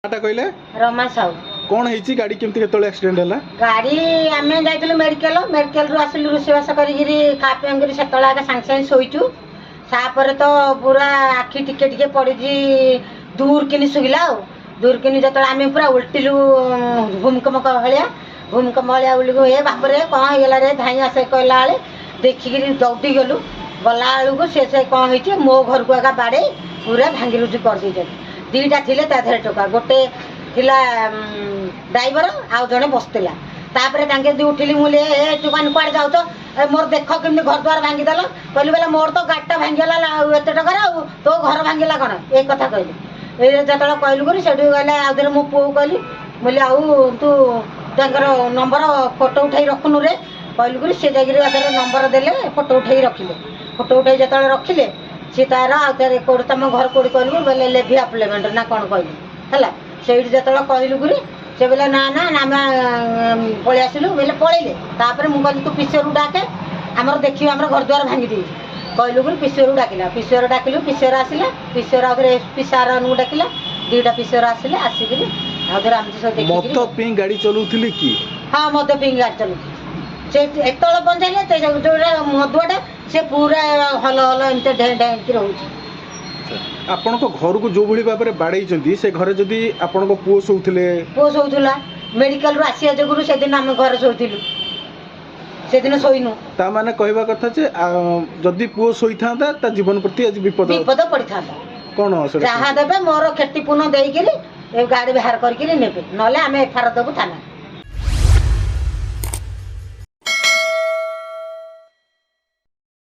आटा कहले रमा साहू कौन है गाड़ी केमती केतले एक्सीडेंट है गाड़ी आम जाइलु मेडिकल मेडिकल रु आसिलु रोषेबास करी खा पी सेतला सागे सागे शोचु तापर तो पूरा आखि टिके टिके पड़ी दूर किनी सुगिला दूर किनी जो आम पूरा उल्टिलु भूमिकंप भाया उल्लू ए बापरे कौन होगा रे धाई आसे कहला बेले देखिकी दौड़ी गलु गला बेलू से कौन हो मो घर को आगा बाड़े पूरा भांगी रुजी कर दीटा थिले ताधे टोका गोटे थिला ड्राइवर आउ जड़े बसला तापर उठिली मुझे तू कौन कुआड़े जाऊ तो मोर देख केमती घर द्वार भांगीदेल कहली बोले मोर तो गाड़ीटा भांगीगला एत टकर तो घर भांगला कौन एक कथा कहली ये जो कहलु कर से गला आउे मो पुओ कहली बोले आउ तू नंबर फोटो उठाई रखुनु रे कहलु कर सी जाकर नंबर देले फोटो उठाई रखिले फोटो उठाई जो रखिले सी तार आउे कौट तुम घर कौट कहलु बोले लेभी आप्लीमेंट ना कौन कहली है से जो कहलु कर से बोले ना ना आम पलि आसिलु बोले पलैले तापर मुझे तू पिसीओर डाके आमर देखिए आम घर द्वार भांगी दी कहलु कर पिसीओर डाकिला पिसीओर डाकिलु पिसीओर आसिला पिसीओर आउे एसपी सार डाकिला दुईटा पिसीओर आसिले आसिक आउे आम सब मत पी गाड़ी चलाउथिली कि हाँ मद पी गाड़ी चलू से एत पंचायत जो मदुआटा से पूरा हल हल एमती ढे ढे रोचे आपण घर को जो भाई भाव में बाड़े से घरे जदि आपण पुओ शोला मेडिकल रु आसिया जोगुरु से दिन आम घर शोलु से दिन शोनु ता माने कहवा कथा जे जदि पुओ शोई था जीवन प्रति आज विपद पड़ी था कौन जहाँ देवे मोर क्षतिपूर्ण देकर गाड़ी बाहर करके नेबे ना आम एफआईआर देबु थाना।